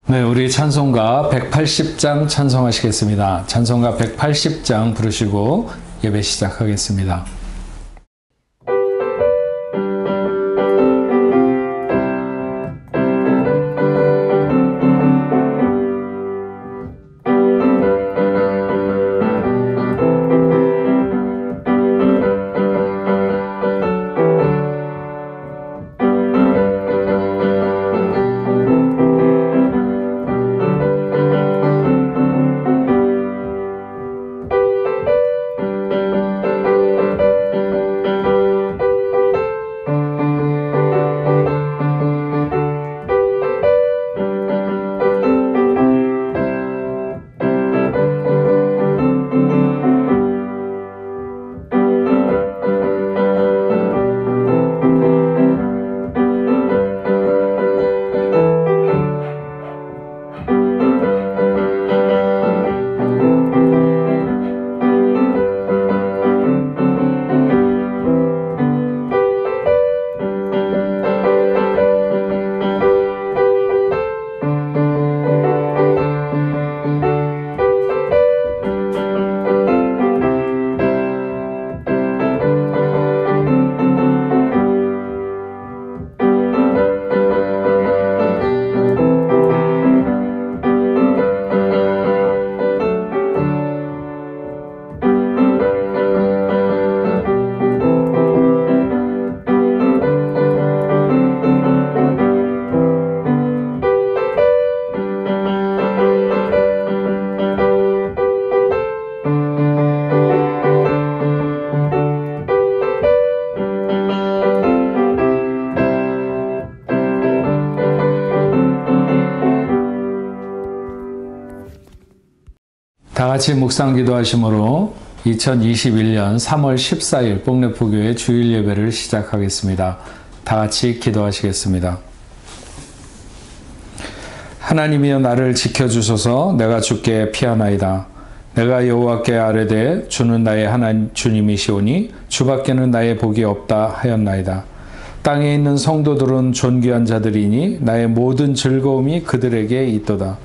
네, 우리 찬송가 180장 찬송하시겠습니다. 찬송가 180장 부르시고 예배 시작하겠습니다. 다 같이 묵상 기도하심으로 2021년 3월 14일 복래포교회 주일 예배를 시작하겠습니다. 다 같이 기도하시겠습니다. 하나님이여 나를 지켜주소서. 내가 주께 피하나이다. 내가 여호와께 아뢰되 주는 나의 하나님 주님이시오니 주밖에는 나의 복이 없다 하였나이다. 땅에 있는 성도들은 존귀한 자들이니 나의 모든 즐거움이 그들에게 있도다.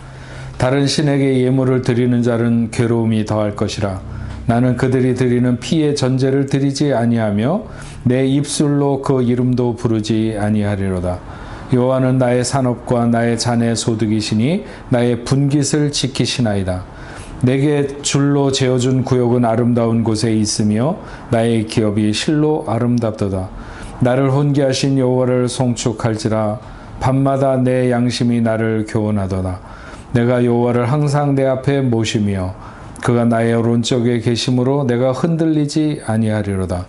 다른 신에게 예물을 드리는 자는 괴로움이 더할 것이라. 나는 그들이 드리는 피의 전제를 드리지 아니하며 내 입술로 그 이름도 부르지 아니하리로다. 여호와는 나의 산업과 나의 잔의 소득이시니 나의 분깃을 지키시나이다. 내게 줄로 재어준 구역은 아름다운 곳에 있으며 나의 기업이 실로 아름답도다. 나를 혼기하신 여호와를 송축할지라. 밤마다 내 양심이 나를 교훈하도다. 내가 여호와를 항상 내 앞에 모시며 그가 나의 오른쪽에 계심으로 내가 흔들리지 아니하리로다.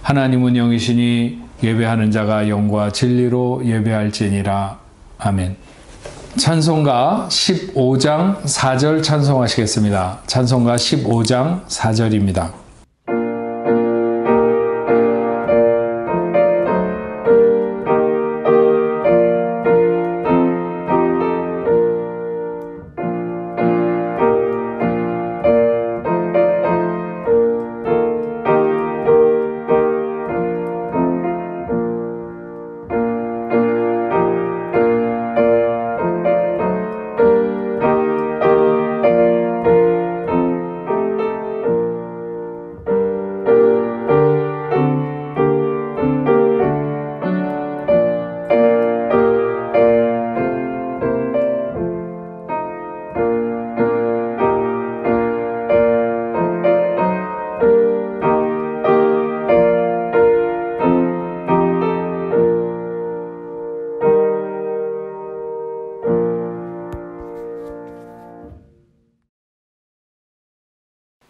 하나님은 영이시니 예배하는 자가 영과 진리로 예배할지니라. 아멘. 찬송가 15장 4절 찬송하시겠습니다. 찬송가 15장 4절입니다.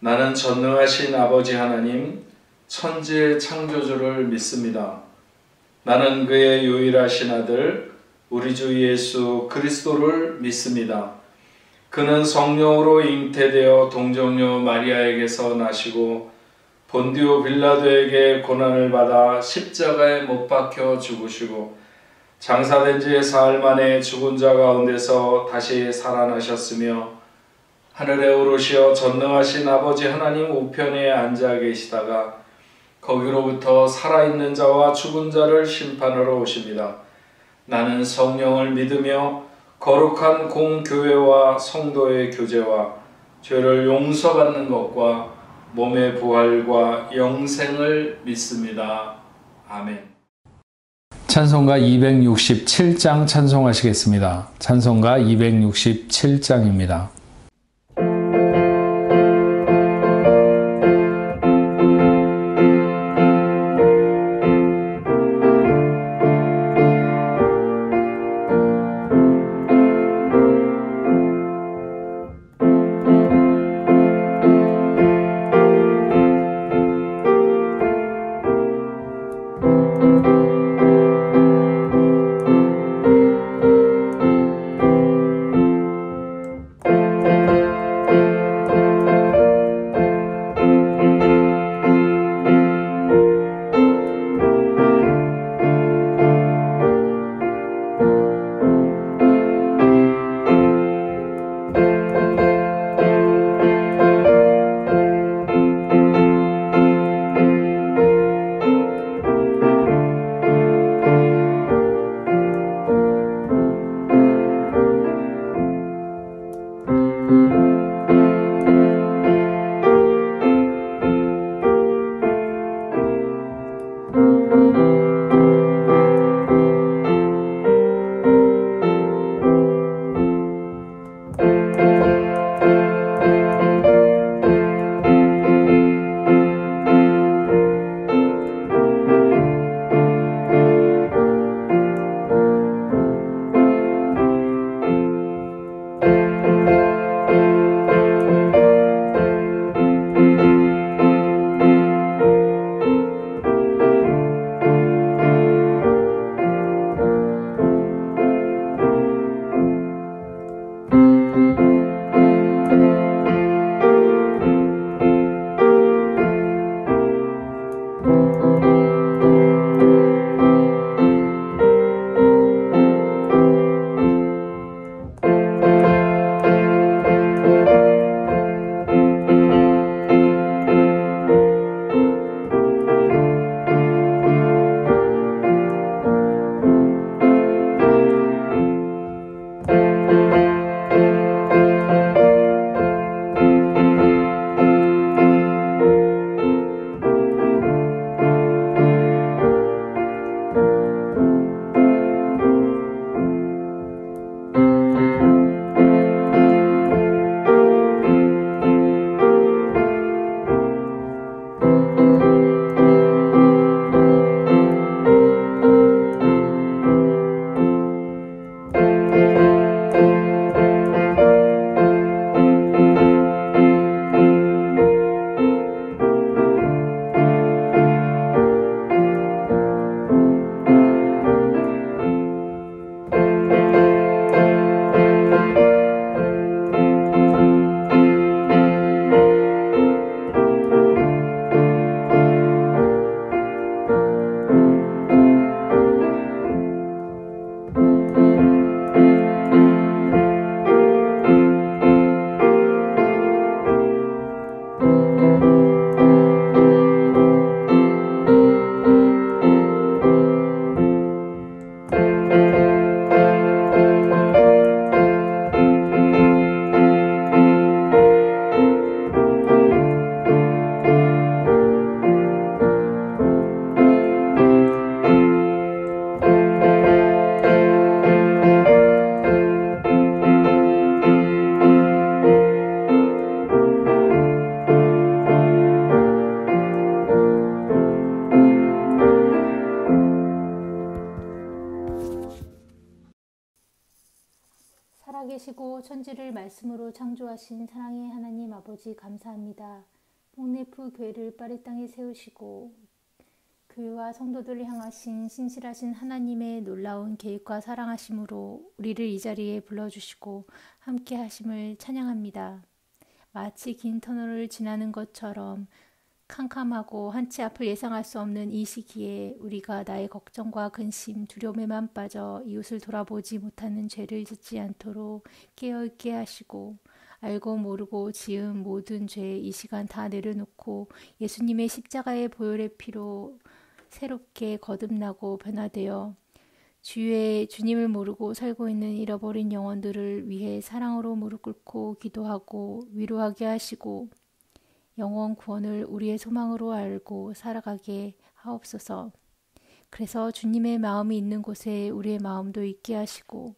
나는 전능하신 아버지 하나님, 천지의 창조주를 믿습니다. 나는 그의 유일하신 아들, 우리 주 예수 그리스도를 믿습니다. 그는 성령으로 잉태되어 동정녀 마리아에게서 나시고 본디오 빌라도에게 고난을 받아 십자가에 못 박혀 죽으시고 장사된 지 사흘 만에 죽은 자 가운데서 다시 살아나셨으며 하늘에 오르시어 전능하신 아버지 하나님 우편에 앉아 계시다가 거기로부터 살아있는 자와 죽은 자를 심판하러 오십니다. 나는 성령을 믿으며 거룩한 공교회와 성도의 교제와 죄를 용서받는 것과 몸의 부활과 영생을 믿습니다. 아멘. 찬송가 267장 찬송하시겠습니다. 찬송가 267장입니다. 살아계시고 천지를 말씀으로 창조하신 사랑의 하나님 아버지 감사합니다. 복내프 교회를 파리 땅에 세우시고 교회와 성도들을 향하신 신실하신 하나님의 놀라운 계획과 사랑하심으로 우리를 이 자리에 불러주시고 함께 하심을 찬양합니다. 마치 긴 터널을 지나는 것처럼 캄캄하고 한치 앞을 예상할 수 없는 이 시기에 우리가 나의 걱정과 근심, 두려움에만 빠져 이웃을 돌아보지 못하는 죄를 짓지 않도록 깨어있게 하시고 알고 모르고 지은 모든 죄 이 시간 다 내려놓고 예수님의 십자가의 보혈의 피로 새롭게 거듭나고 변화되어 주위에 주님을 모르고 살고 있는 잃어버린 영혼들을 위해 사랑으로 무릎 꿇고 기도하고 위로하게 하시고 영원 구원을 우리의 소망으로 알고 살아가게 하옵소서. 그래서 주님의 마음이 있는 곳에 우리의 마음도 있게 하시고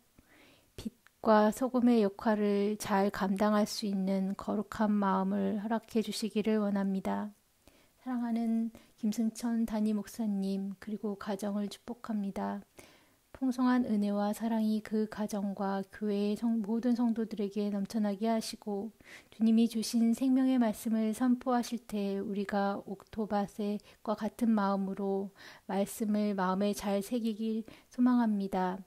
빛과 소금의 역할을 잘 감당할 수 있는 거룩한 마음을 허락해 주시기를 원합니다. 사랑하는 김승천 담임 목사님 그리고 가정을 축복합니다. 풍성한 은혜와 사랑이 그 가정과 교회의 모든 성도들에게 넘쳐나게 하시고 주님이 주신 생명의 말씀을 선포하실 때 우리가 옥토밭과 같은 마음으로 말씀을 마음에 잘 새기길 소망합니다.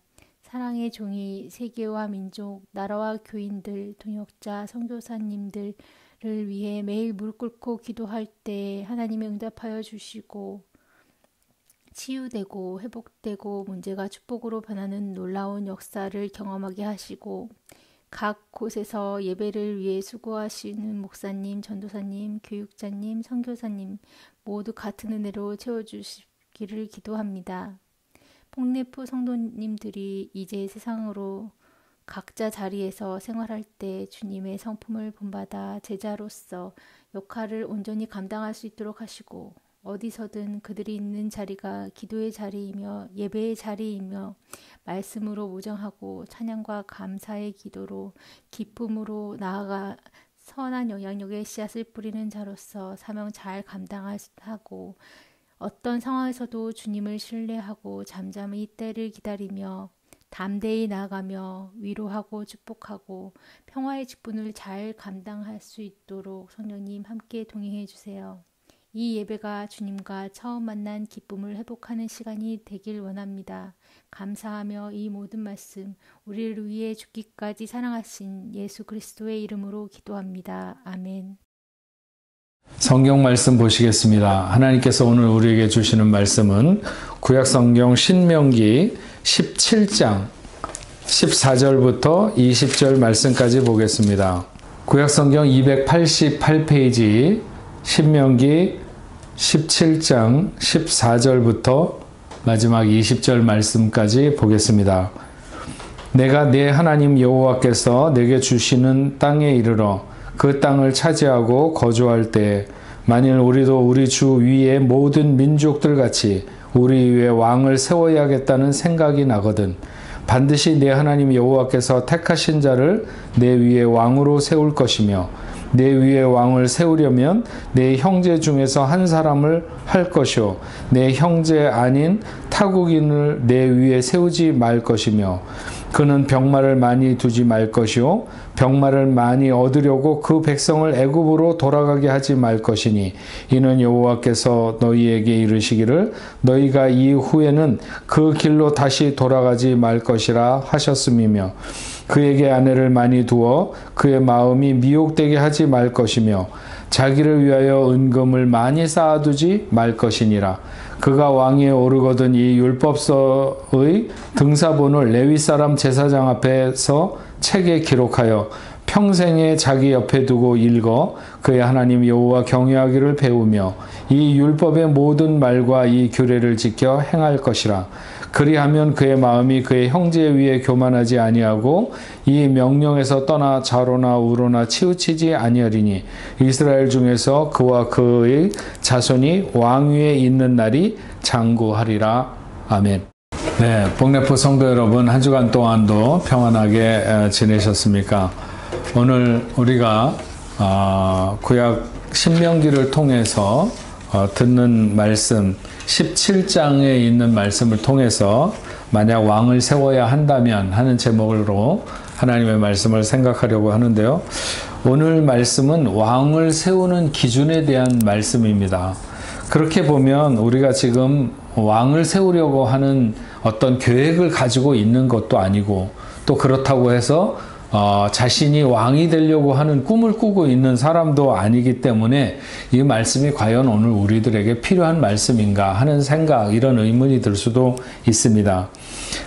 사랑의 종이 세계와 민족, 나라와 교인들, 동역자, 선교사님들을 위해 매일 무릎 꿇고 기도할 때 하나님이 응답하여 주시고 치유되고 회복되고 문제가 축복으로 변하는 놀라운 역사를 경험하게 하시고 각 곳에서 예배를 위해 수고하시는 목사님, 전도사님, 교육자님, 선교사님 모두 같은 은혜로 채워주시기를 기도합니다. 폭네프 성도님들이 이제 세상으로 각자 자리에서 생활할 때 주님의 성품을 본받아 제자로서 역할을 온전히 감당할 수 있도록 하시고 어디서든 그들이 있는 자리가 기도의 자리이며 예배의 자리이며 말씀으로 무정하고 찬양과 감사의 기도로 기쁨으로 나아가 선한 영향력의 씨앗을 뿌리는 자로서 사명 잘 감당하고 어떤 상황에서도 주님을 신뢰하고 잠잠히 때를 기다리며 담대히 나아가며 위로하고 축복하고 평화의 직분을 잘 감당할 수 있도록 성령님 함께 동행해 주세요. 이 예배가 주님과 처음 만난 기쁨을 회복하는 시간이 되길 원합니다. 감사하며 이 모든 말씀 우리를 위해 죽기까지 사랑하신 예수 그리스도의 이름으로 기도합니다. 아멘. 성경 말씀 보시겠습니다. 하나님께서 오늘 우리에게 주시는 말씀은 구약성경 신명기 17장 14절부터 20절 말씀까지 보겠습니다. 구약성경 288페이지 신명기 17장 14절부터 마지막 20절 말씀까지 보겠습니다. 내가 내 하나님 여호와께서 내게 주시는 땅에 이르러 그 땅을 차지하고 거주할 때 만일 우리도 우리 주 위에 모든 민족들 같이 우리 위에 왕을 세워야겠다는 생각이 나거든 반드시 내 하나님 여호와께서 택하신 자를 내 위에 왕으로 세울 것이며 내 위에 왕을 세우려면 내 형제 중에서 한 사람을 할 것이요 내 형제 아닌 타국인을 내 위에 세우지 말 것이며 그는 병마를 많이 두지 말 것이요 병마를 많이 얻으려고 그 백성을 애굽으로 돌아가게 하지 말 것이니 이는 여호와께서 너희에게 이르시기를 너희가 이후에는 그 길로 다시 돌아가지 말 것이라 하셨음이며 그에게 아내를 많이 두어 그의 마음이 미혹되게 하지 말 것이며 자기를 위하여 은금을 많이 쌓아두지 말 것이니라. 그가 왕위에 오르거든 이 율법서의 등사본을 레위 사람 제사장 앞에서 책에 기록하여 평생에 자기 옆에 두고 읽어 그의 하나님 여호와 경외하기를 배우며 이 율법의 모든 말과 이 규례를 지켜 행할 것이라. 그리하면 그의 마음이 그의 형제 위에 교만하지 아니하고 이 명령에서 떠나 좌로나 우로나 치우치지 아니하리니 이스라엘 중에서 그와 그의 자손이 왕위에 있는 날이 장구하리라. 아멘. 네, 복내포 성도 여러분 한 주간 동안도 평안하게 지내셨습니까? 오늘 우리가 구약 신명기를 통해서 듣는 말씀 17장에 있는 말씀을 통해서 만약 왕을 세워야 한다면 하는 제목으로 하나님의 말씀을 생각하려고 하는데요. 오늘 말씀은 왕을 세우는 기준에 대한 말씀입니다. 그렇게 보면 우리가 지금 왕을 세우려고 하는 어떤 계획을 가지고 있는 것도 아니고 또 그렇다고 해서 자신이 왕이 되려고 하는 꿈을 꾸고 있는 사람도 아니기 때문에 이 말씀이 과연 오늘 우리들에게 필요한 말씀인가 하는 생각, 이런 의문이 들 수도 있습니다.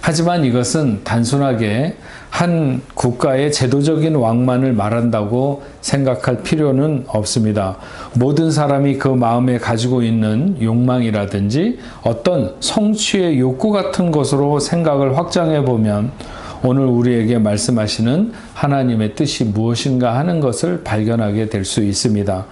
하지만 이것은 단순하게 한 국가의 제도적인 왕만을 말한다고 생각할 필요는 없습니다. 모든 사람이 그 마음에 가지고 있는 욕망이라든지 어떤 성취의 욕구 같은 것으로 생각을 확장해 보면 오늘 우리에게 말씀하시는 하나님의 뜻이 무엇인가 하는 것을 발견하게 될 수 있습니다.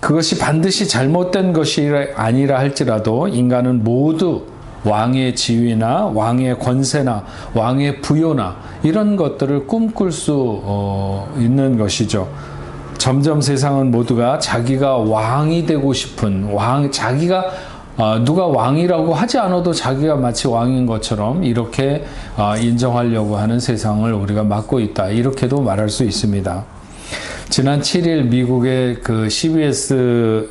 그것이 반드시 잘못된 것이 아니라 할지라도 인간은 모두 왕의 지위나 왕의 권세나 왕의 부요나 이런 것들을 꿈꿀 수 있는 것이죠. 점점 세상은 모두가 자기가 왕이 되고 싶은 자기가 누가 왕이라고 하지 않아도 자기가 마치 왕인 것처럼 이렇게 인정하려고 하는 세상을 우리가 맞고 있다, 이렇게도 말할 수 있습니다. 지난 7일 미국의 그 CBS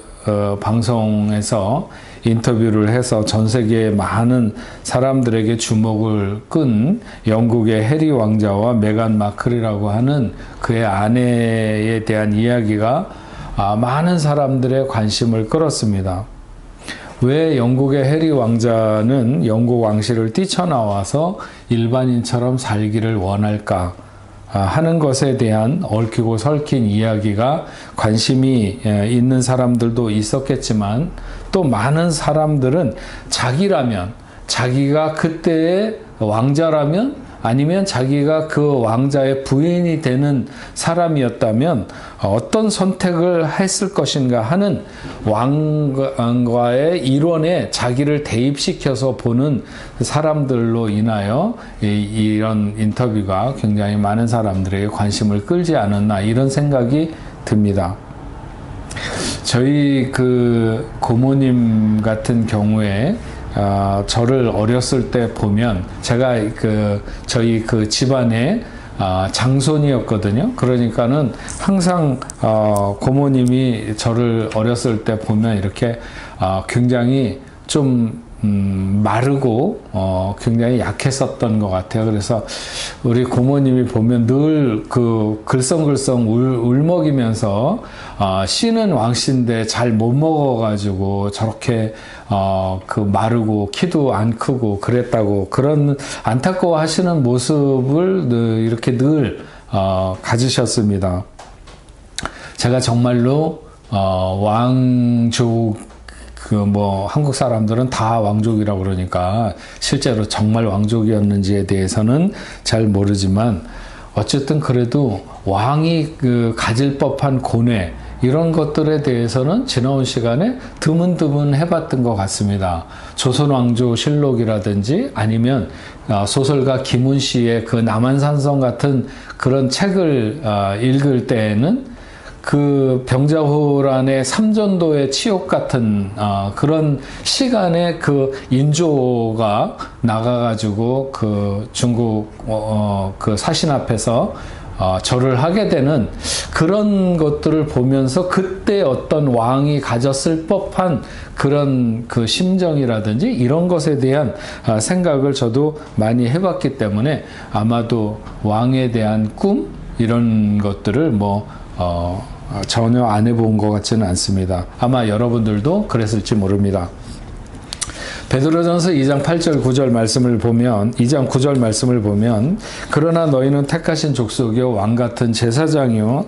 방송에서 인터뷰를 해서 전 세계의 많은 사람들에게 주목을 끈 영국의 해리 왕자와 메간 마클이라고 하는 그의 아내에 대한 이야기가 많은 사람들의 관심을 끌었습니다. 왜 영국의 해리 왕자는 영국 왕실을 뛰쳐나와서 일반인처럼 살기를 원할까 하는 것에 대한 얽히고 설킨 이야기가 관심이 있는 사람들도 있었겠지만, 또 많은 사람들은 자기가 그때의 왕자라면, 아니면 자기가 그 왕자의 부인이 되는 사람이었다면 어떤 선택을 했을 것인가 하는 왕과의 일원에 자기를 대입시켜서 보는 사람들로 인하여 이런 인터뷰가 굉장히 많은 사람들에게 관심을 끌지 않았나, 이런 생각이 듭니다. 저희 그 고모님 같은 경우에 저를 어렸을 때 보면, 제가 저희 그 집안의 장손이었거든요. 그러니까는 항상 고모님이 저를 어렸을 때 보면 이렇게 굉장히 좀 마르고 굉장히 약했었던 것 같아요. 그래서 우리 고모님이 보면 늘 그 글썽글썽 울먹이면서 씨는 왕씨인데 잘 못 먹어가지고 저렇게 그 마르고 키도 안 크고 그랬다고, 그런 안타까워하시는 모습을 이렇게 늘 가지셨습니다. 제가 정말로 왕족, 한국 사람들은 다 왕족이라고 그러니까 실제로 정말 왕족이었는지에 대해서는 잘 모르지만, 어쨌든 그래도 왕이 가질 법한 고뇌, 이런 것들에 대해서는 지나온 시간에 드문드문 해봤던 것 같습니다. 조선왕조실록이라든지 아니면 소설가 김훈 씨의 그 남한산성 같은 그런 책을 읽을 때에는 그 병자호란의 삼전도의 치욕 같은 그런 시간에 그 인조가 나가가지고 그 중국 그 사신 앞에서 절을 하게 되는 그런 것들을 보면서 그때 어떤 왕이 가졌을 법한 그런 그 심정이라든지 이런 것에 대한 생각을 저도 많이 해봤기 때문에 아마도 왕에 대한 꿈, 이런 것들을 전혀 안 해본 것 같지는 않습니다. 아마 여러분들도 그랬을지 모릅니다. 베드로전서 2장 8절 9절 말씀을 보면, 2장 9절 말씀을 보면, 그러나 너희는 택하신 족속이요 왕같은 제사장이요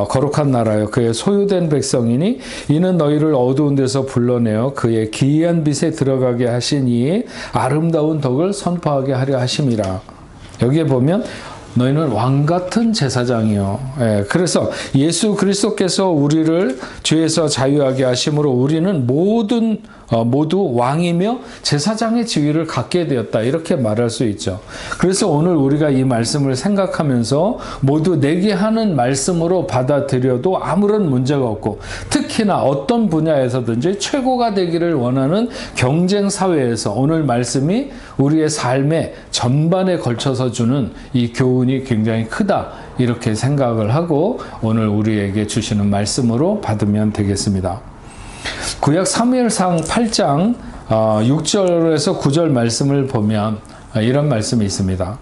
거룩한 나라요 그의 소유된 백성이니 이는 너희를 어두운 데서 불러내어 그의 기이한 빛에 들어가게 하신 이의 아름다운 덕을 선포하게 하려 하심이라. 여기에 보면 너희는 왕같은 제사장이요. 그래서 예수 그리스도께서 우리를 죄에서 자유하게 하심으로 우리는 모두 왕이며 제사장의 지위를 갖게 되었다, 이렇게 말할 수 있죠. 그래서 오늘 우리가 이 말씀을 생각하면서 모두 내게 하는 말씀으로 받아들여도 아무런 문제가 없고, 특히나 어떤 분야에서든지 최고가 되기를 원하는 경쟁 사회에서 오늘 말씀이 우리의 삶의 전반에 걸쳐서 주는 이 교훈이 굉장히 크다, 이렇게 생각을 하고 오늘 우리에게 주시는 말씀으로 받으면 되겠습니다. 구약 사무엘상 8장 6절에서 9절 말씀을 보면 이런 말씀이 있습니다.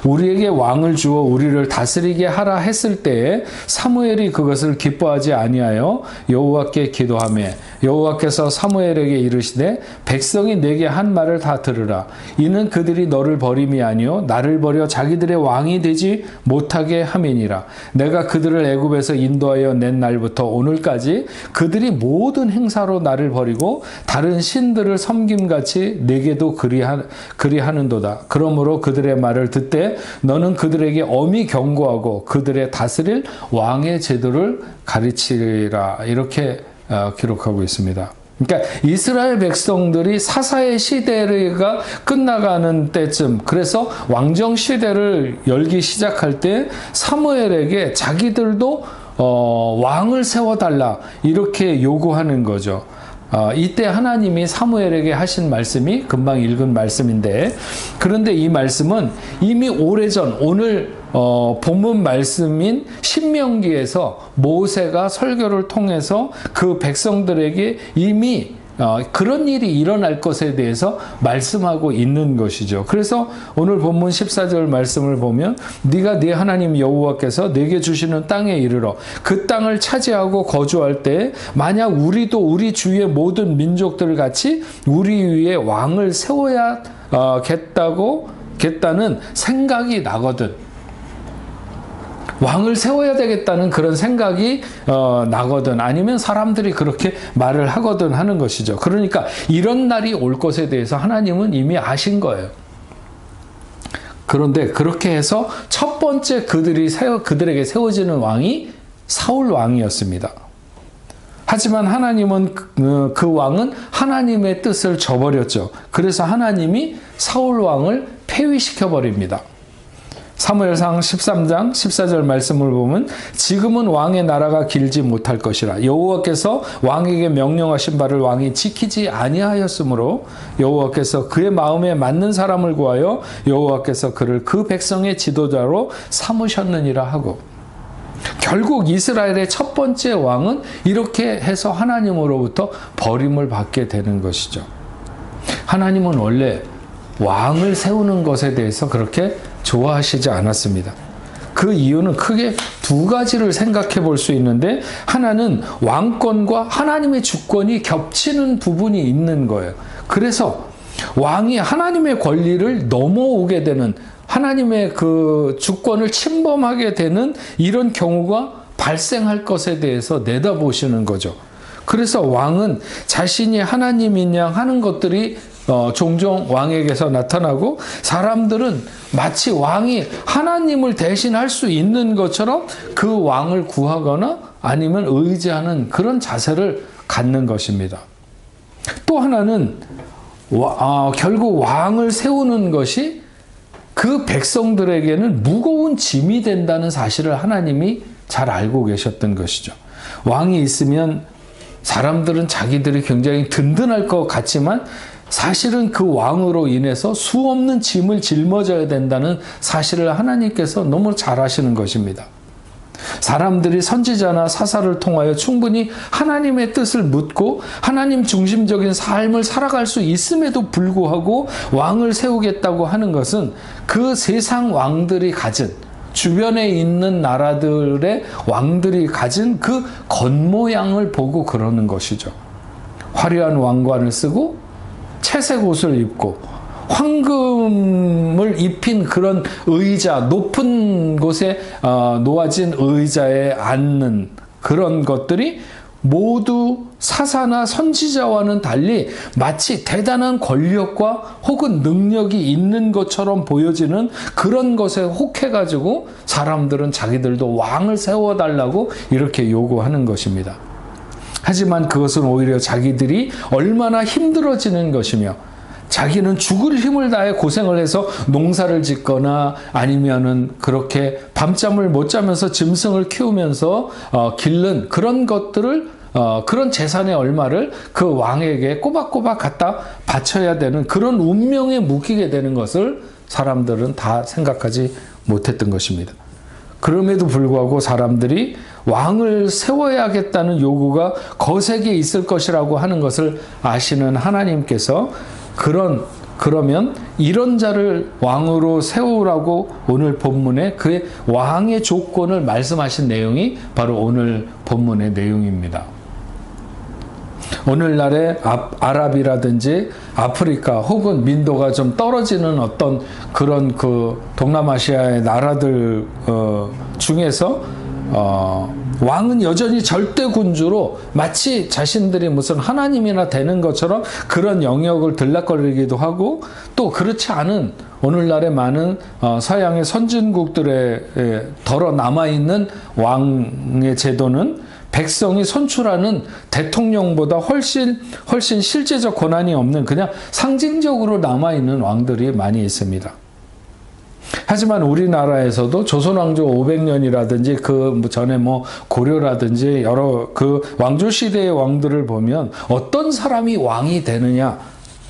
우리에게 왕을 주어 우리를 다스리게 하라 했을 때에 사무엘이 그것을 기뻐하지 아니하여 여호와께 기도하며 여호와께서 사무엘에게 이르시되 백성이 내게 한 말을 다 들으라. 이는 그들이 너를 버림이 아니요 나를 버려 자기들의 왕이 되지 못하게 함이니라. 내가 그들을 애굽에서 인도하여 낸 날부터 오늘까지 그들이 모든 행사로 나를 버리고 다른 신들을 섬김같이 내게도 그리하는도다. 그러므로 그들의 말을 듣되 너는 그들에게 엄히 경고하고 그들의 다스릴 왕의 제도를 가르치리라. 이렇게 기록하고 있습니다. 그러니까 이스라엘 백성들이 사사의 시대가 끝나가는 때쯤, 그래서 왕정 시대를 열기 시작할 때 사무엘에게 자기들도 왕을 세워달라 이렇게 요구하는 거죠. 이때 하나님이 사무엘에게 하신 말씀이 금방 읽은 말씀인데, 그런데 이 말씀은 이미 오래전 오늘 본문 말씀인 신명기에서 모세가 설교를 통해서 그 백성들에게 이미 그런 일이 일어날 것에 대해서 말씀하고 있는 것이죠. 그래서 오늘 본문 14절 말씀을 보면 네가 네 하나님 여호와께서 네게 주시는 땅에 이르러 그 땅을 차지하고 거주할 때 만약 우리도 우리 주위의 모든 민족들 같이 우리 위에 왕을 세워야겠다는 생각이 나거든. 왕을 세워야 되겠다는 그런 생각이 나거든, 아니면 사람들이 그렇게 말을 하거든 하는 것이죠. 그러니까 이런 날이 올 것에 대해서 하나님은 이미 아신 거예요. 그런데 그렇게 해서 첫 번째 그들에게 세워지는 왕이 사울 왕이었습니다. 하지만 하나님은 그 왕은 하나님의 뜻을 저버렸죠. 그래서 하나님이 사울 왕을 폐위시켜 버립니다. 사무엘상 13장 14절 말씀을 보면 지금은 왕의 나라가 길지 못할 것이라. 여호와께서 왕에게 명령하신 바를 왕이 지키지 아니하였으므로 여호와께서 그의 마음에 맞는 사람을 구하여 여호와께서 그를 그 백성의 지도자로 삼으셨느니라 하고, 결국 이스라엘의 첫 번째 왕은 이렇게 해서 하나님으로부터 버림을 받게 되는 것이죠. 하나님은 원래 왕을 세우는 것에 대해서 그렇게 좋아하시지 않았습니다. 그 이유는 크게 두 가지를 생각해 볼 수 있는데, 하나는 왕권과 하나님의 주권이 겹치는 부분이 있는 거예요. 그래서 왕이 하나님의 권리를 넘어오게 되는, 하나님의 그 주권을 침범하게 되는 이런 경우가 발생할 것에 대해서 내다보시는 거죠. 그래서 왕은 자신이 하나님인 양 하는 것들이 종종 왕에게서 나타나고, 사람들은 마치 왕이 하나님을 대신할 수 있는 것처럼 그 왕을 구하거나 아니면 의지하는 그런 자세를 갖는 것입니다. 또 하나는 결국 왕을 세우는 것이 그 백성들에게는 무거운 짐이 된다는 사실을 하나님이 잘 알고 계셨던 것이죠. 왕이 있으면 사람들은 자기들이 굉장히 든든할 것 같지만 사실은 그 왕으로 인해서 수없는 짐을 짊어져야 된다는 사실을 하나님께서 너무 잘 아시는 것입니다. 사람들이 선지자나 사사를 통하여 충분히 하나님의 뜻을 묻고 하나님 중심적인 삶을 살아갈 수 있음에도 불구하고 왕을 세우겠다고 하는 것은 그 세상 왕들이 가진, 주변에 있는 나라들의 왕들이 가진 그 겉모양을 보고 그러는 것이죠. 화려한 왕관을 쓰고 채색 옷을 입고 황금을 입힌 그런 의자, 높은 곳에 놓아진 의자에 앉는 그런 것들이 모두 사사나 선지자와는 달리 마치 대단한 권력과 혹은 능력이 있는 것처럼 보여지는 그런 것에 혹해가지고 사람들은 자기들도 왕을 세워달라고 이렇게 요구하는 것입니다. 하지만 그것은 오히려 자기들이 얼마나 힘들어지는 것이며, 자기는 죽을 힘을 다해 고생을 해서 농사를 짓거나 아니면은 그렇게 밤잠을 못 자면서 짐승을 키우면서 기른 그런 것들을, 그런 재산의 얼마를 그 왕에게 꼬박꼬박 갖다 바쳐야 되는 그런 운명에 묶이게 되는 것을 사람들은 다 생각하지 못했던 것입니다. 그럼에도 불구하고 사람들이 왕을 세워야겠다는 요구가 거세게 있을 것이라고 하는 것을 아시는 하나님께서 그런 그러면 이런 자를 왕으로 세우라고 오늘 본문에 그의 왕의 조건을 말씀하신 내용이 바로 오늘 본문의 내용입니다. 오늘날의 아랍이라든지 아프리카 혹은 민도가 좀 떨어지는 어떤 그런 그 동남아시아의 나라들 중에서 왕은 여전히 절대 군주로 마치 자신들이 무슨 하나님이나 되는 것처럼 그런 영역을 들락거리기도 하고, 또 그렇지 않은 오늘날의 많은 서양의 선진국들에 덜어 남아있는 왕의 제도는 백성이 선출하는 대통령보다 훨씬 실제적 권한이 없는 그냥 상징적으로 남아있는 왕들이 많이 있습니다. 하지만 우리나라에서도 조선왕조 500년이라든지 그 전에 뭐 고려라든지 여러 그 왕조 시대의 왕들을 보면 어떤 사람이 왕이 되느냐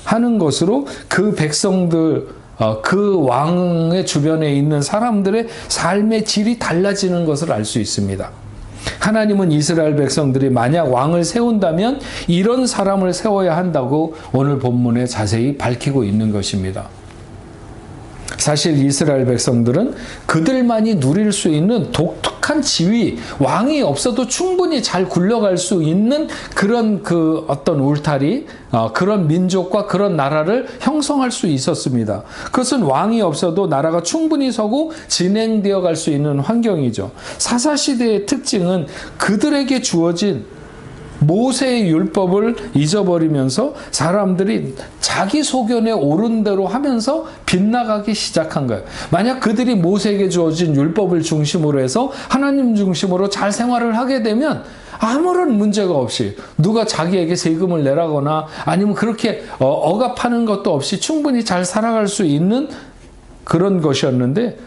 하는 것으로 그 백성들, 그 왕의 주변에 있는 사람들의 삶의 질이 달라지는 것을 알 수 있습니다. 하나님은 이스라엘 백성들이 만약 왕을 세운다면 이런 사람을 세워야 한다고 오늘 본문에 자세히 밝히고 있는 것입니다. 사실 이스라엘 백성들은 그들만이 누릴 수 있는 독특한 지위, 왕이 없어도 충분히 잘 굴러갈 수 있는 그런 그 어떤 울타리, 그런 민족과 그런 나라를 형성할 수 있었습니다. 그것은 왕이 없어도 나라가 충분히 서고 진행되어 갈 수 있는 환경이죠. 사사시대의 특징은 그들에게 주어진 모세의 율법을 잊어버리면서 사람들이 자기 소견에 옳은 대로 하면서 빗나가기 시작한 거예요. 만약 그들이 모세에게 주어진 율법을 중심으로 해서 하나님 중심으로 잘 생활을 하게 되면 아무런 문제가 없이 누가 자기에게 세금을 내라거나 아니면 그렇게 억압하는 것도 없이 충분히 잘 살아갈 수 있는 그런 것이었는데,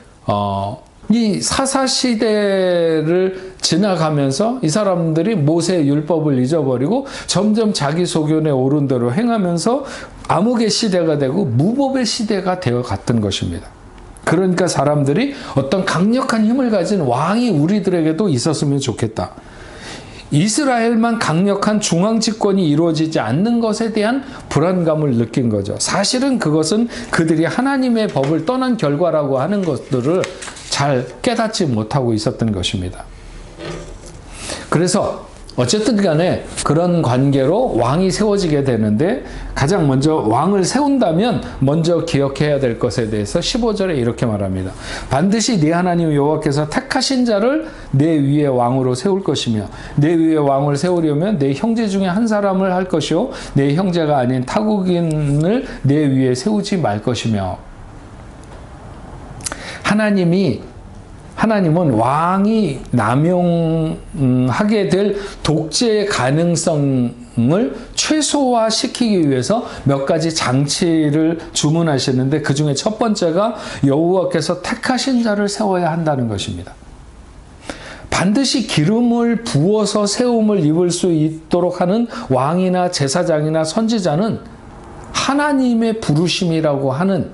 이 사사시대를 지나가면서 이 사람들이 모세의 율법을 잊어버리고 점점 자기 소견에 옳은 대로 행하면서 암흑의 시대가 되고 무법의 시대가 되어 갔던 것입니다. 그러니까 사람들이 어떤 강력한 힘을 가진 왕이 우리들에게도 있었으면 좋겠다. 이스라엘만 강력한 중앙 집권이 이루어지지 않는 것에 대한 불안감을 느낀 거죠. 사실은 그것은 그들이 하나님의 법을 떠난 결과라고 하는 것들을 잘 깨닫지 못하고 있었던 것입니다. 그래서 어쨌든 간에 그런 관계로 왕이 세워지게 되는데, 가장 먼저 왕을 세운다면 먼저 기억해야 될 것에 대해서 15절에 이렇게 말합니다. 반드시 네 하나님 여호와께서 택하신 자를 내 위에 왕으로 세울 것이며, 내 위에 왕을 세우려면 내 형제 중에 한 사람을 할 것이요 내 형제가 아닌 타국인을 내 위에 세우지 말 것이며. 하나님은 왕이 남용하게 될 독재의 가능성을 최소화시키기 위해서 몇 가지 장치를 주문하시는데, 그 중에 첫 번째가 여호와께서 택하신 자를 세워야 한다는 것입니다. 반드시 기름을 부어서 세움을 입을 수 있도록 하는 왕이나 제사장이나 선지자는 하나님의 부르심이라고 하는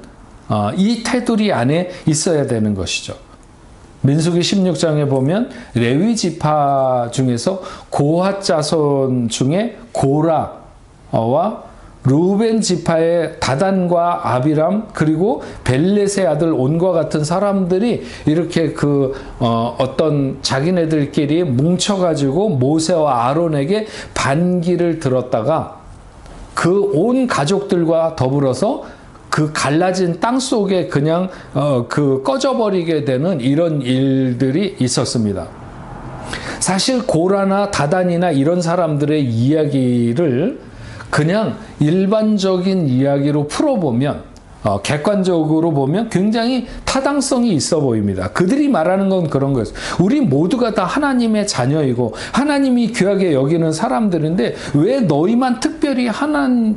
이 테두리 안에 있어야 되는 것이죠. 민수기 16장에 보면 레위 지파 중에서 고핫 자손 중에 고라와 루벤 지파의 다단과 아비람, 그리고 벨렛의 아들 온과 같은 사람들이 이렇게 어떤 자기네들끼리 뭉쳐가지고 모세와 아론에게 반기를 들었다가 그 온 가족들과 더불어서 그 갈라진 땅 속에 그냥 꺼져버리게 되는 이런 일들이 있었습니다. 사실 고라나 다단이나 이런 사람들의 이야기를 그냥 일반적인 이야기로 풀어보면, 객관적으로 보면 굉장히 타당성이 있어 보입니다. 그들이 말하는 건 그런 거예요. 우리 모두가 다 하나님의 자녀이고 하나님이 귀하게 여기는 사람들인데 왜 너희만 특별히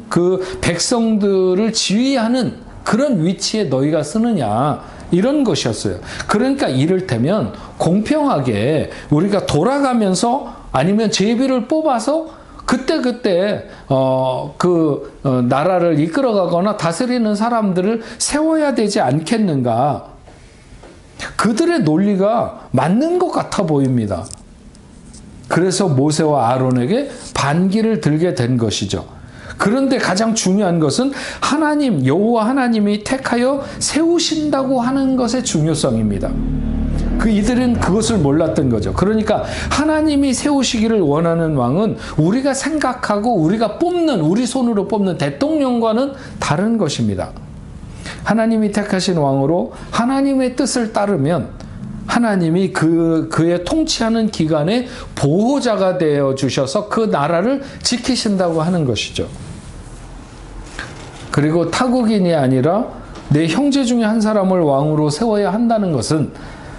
그 백성들을 지휘하는 그런 위치에 너희가 쓰느냐, 이런 것이었어요. 그러니까 이를테면 공평하게 우리가 돌아가면서 아니면 제비를 뽑아서 그때 나라를 이끌어가거나 다스리는 사람들을 세워야 되지 않겠는가. 그들의 논리가 맞는 것 같아 보입니다. 그래서 모세와 아론에게 반기를 들게 된 것이죠. 그런데 가장 중요한 것은 하나님, 여호와 하나님이 택하여 세우신다고 하는 것의 중요성입니다. 이들은 그것을 몰랐던 거죠. 그러니까 하나님이 세우시기를 원하는 왕은 우리가 생각하고 우리가 뽑는, 우리 손으로 뽑는 대통령과는 다른 것입니다. 하나님이 택하신 왕으로 하나님의 뜻을 따르면 하나님이 그의 통치하는 기간에 보호자가 되어 주셔서 그 나라를 지키신다고 하는 것이죠. 그리고 타국인이 아니라 내 형제 중에 한 사람을 왕으로 세워야 한다는 것은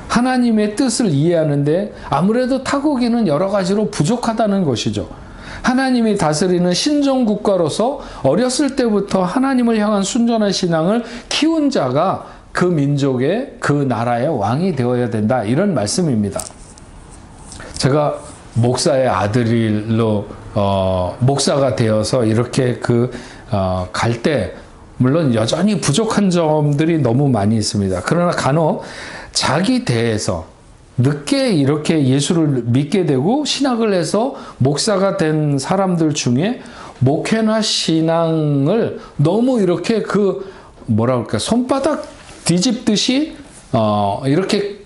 하나님의 뜻을 이해하는데 아무래도 타국인은 여러 가지로 부족하다는 것이죠. 하나님이 다스리는 신정국가로서 어렸을 때부터 하나님을 향한 순전한 신앙을 키운 자가 그 민족의, 그 나라의 왕이 되어야 된다. 이런 말씀입니다. 제가 목사의 아들로 목사가 되어서 이렇게 갈 때 물론 여전히 부족한 점들이 너무 많이 있습니다. 그러나 간혹 자기 대에서 늦게 이렇게 예수를 믿게 되고 신학을 해서 목사가 된 사람들 중에 목회나 신앙을 너무 이렇게 손바닥 뒤집듯이 이렇게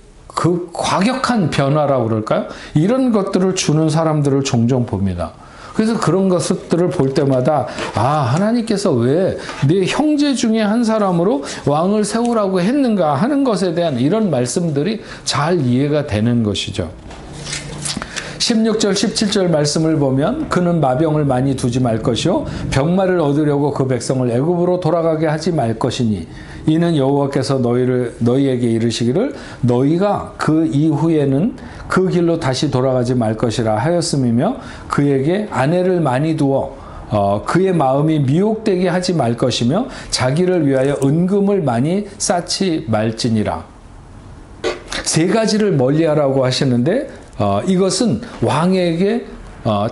과격한 변화라고 그럴까요? 이런 것들을 주는 사람들을 종종 봅니다. 그래서 그런 것들을 볼 때마다 하나님께서 왜 내 형제 중에 한 사람으로 왕을 세우라고 했는가 하는 것에 대한 이런 말씀들이 잘 이해가 되는 것이죠. 16절 17절 말씀을 보면 그는 마병을 많이 두지 말 것이요 병마를 얻으려고 그 백성을 애굽으로 돌아가게 하지 말 것이니 이는 여호와께서 너희에게 이르시기를 너희가 그 이후에는 그 길로 다시 돌아가지 말 것이라 하였음이며 그에게 아내를 많이 두어 그의 마음이 미혹되게 하지 말 것이며 자기를 위하여 은금을 많이 쌓지 말지니라. 세 가지를 멀리하라고 하시는데 이것은 왕에게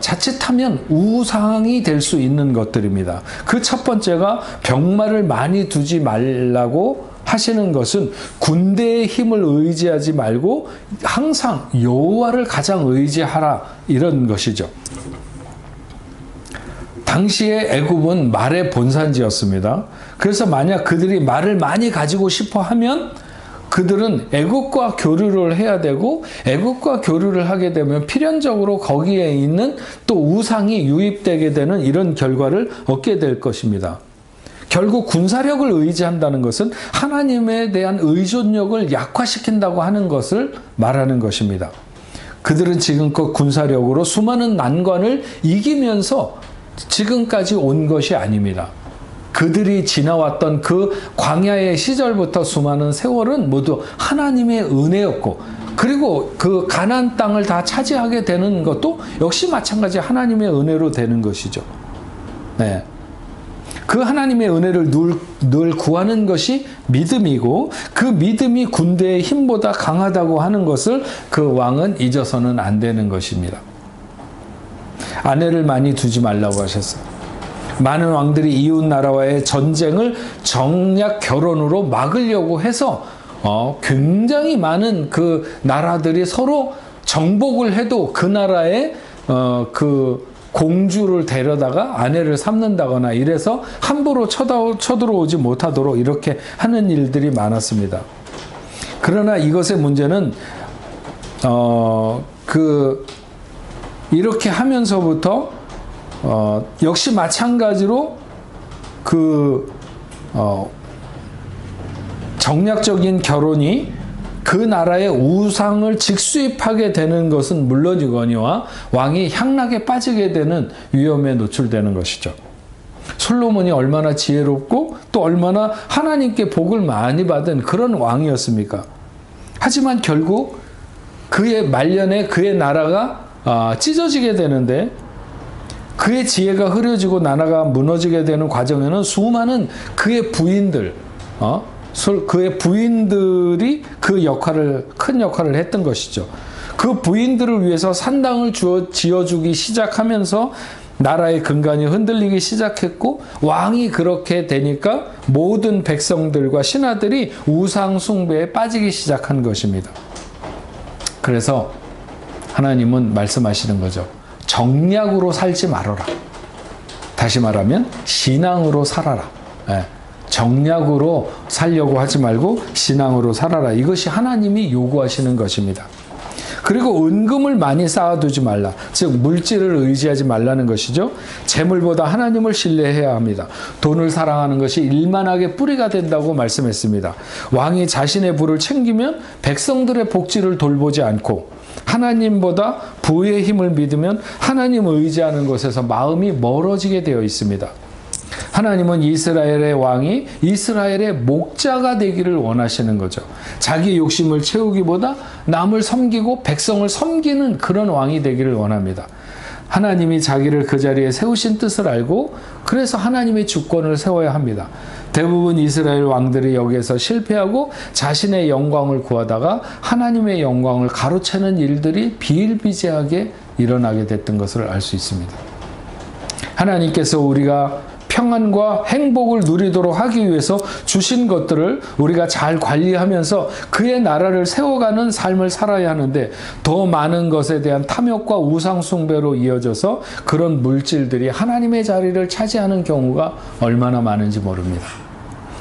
자칫하면 우상이 될 수 있는 것들입니다. 그 첫 번째가 병마를 많이 두지 말라고 하시는 것은 군대의 힘을 의지하지 말고 항상 여호와를 가장 의지하라 이런 것이죠. 당시에 애굽은 말의 본산지였습니다. 그래서 만약 그들이 말을 많이 가지고 싶어 하면 그들은 애국과 교류를 해야 되고 애국과 교류를 하게 되면 필연적으로 거기에 있는 또 우상이 유입되게 되는 이런 결과를 얻게 될 것입니다. 결국 군사력을 의지한다는 것은 하나님에 대한 의존력을 약화시킨다고 하는 것을 말하는 것입니다. 그들은 지금껏 군사력으로 수많은 난관을 이기면서 지금까지 온 것이 아닙니다. 그들이 지나왔던 그 광야의 시절부터 수많은 세월은 모두 하나님의 은혜였고 그리고 그 가나안 땅을 다 차지하게 되는 것도 역시 마찬가지 하나님의 은혜로 되는 것이죠. 네. 그 하나님의 은혜를 늘 구하는 것이 믿음이고 그 믿음이 군대의 힘보다 강하다고 하는 것을 그 왕은 잊어서는 안 되는 것입니다. 아내를 많이 두지 말라고 하셨어요. 많은 왕들이 이웃 나라와의 전쟁을 정략 결혼으로 막으려고 해서 굉장히 많은 그 나라들이 서로 정복을 해도 그 나라에 그 공주를 데려다가 아내를 삼는다거나 이래서 함부로 쳐들어오지 못하도록 이렇게 하는 일들이 많았습니다. 그러나 이것의 문제는 이렇게 하면서부터 역시 마찬가지로 정략적인 결혼이 그 나라의 우상을 직수입하게 되는 것은 물론이거니와 왕이 향락에 빠지게 되는 위험에 노출되는 것이죠. 솔로몬이 얼마나 지혜롭고 또 얼마나 하나님께 복을 많이 받은 그런 왕이었습니까? 하지만 결국 그의 말년에 그의 나라가 찢어지게 되는데 그의 지혜가 흐려지고 나라가 무너지게 되는 과정에는 수많은 그의 부인들이 큰 역할을 했던 것이죠. 그 부인들을 위해서 산당을 지어주기 시작하면서 나라의 근간이 흔들리기 시작했고 왕이 그렇게 되니까 모든 백성들과 신하들이 우상 숭배에 빠지기 시작한 것입니다. 그래서 하나님은 말씀하시는 거죠. 정략으로 살지 말아라. 다시 말하면 신앙으로 살아라. 예. 정략으로 살려고 하지 말고 신앙으로 살아라. 이것이 하나님이 요구하시는 것입니다. 그리고 은금을 많이 쌓아두지 말라. 즉 물질을 의지하지 말라는 것이죠. 재물보다 하나님을 신뢰해야 합니다. 돈을 사랑하는 것이 일만하게 뿌리가 된다고 말씀했습니다. 왕이 자신의 부를 챙기면 백성들의 복지를 돌보지 않고 하나님보다 부의 힘을 믿으면 하나님을 의지하는 것에서 마음이 멀어지게 되어 있습니다. 하나님은 이스라엘의 왕이 이스라엘의 목자가 되기를 원하시는 거죠. 자기 욕심을 채우기보다 남을 섬기고 백성을 섬기는 그런 왕이 되기를 원합니다. 하나님이 자기를 그 자리에 세우신 뜻을 알고 그래서 하나님의 주권을 세워야 합니다. 대부분 이스라엘 왕들이 여기에서 실패하고 자신의 영광을 구하다가 하나님의 영광을 가로채는 일들이 비일비재하게 일어나게 됐던 것을 알 수 있습니다. 하나님께서 우리가 평안과 행복을 누리도록 하기 위해서 주신 것들을 우리가 잘 관리하면서 그의 나라를 세워가는 삶을 살아야 하는데 더 많은 것에 대한 탐욕과 우상 숭배로 이어져서 그런 물질들이 하나님의 자리를 차지하는 경우가 얼마나 많은지 모릅니다.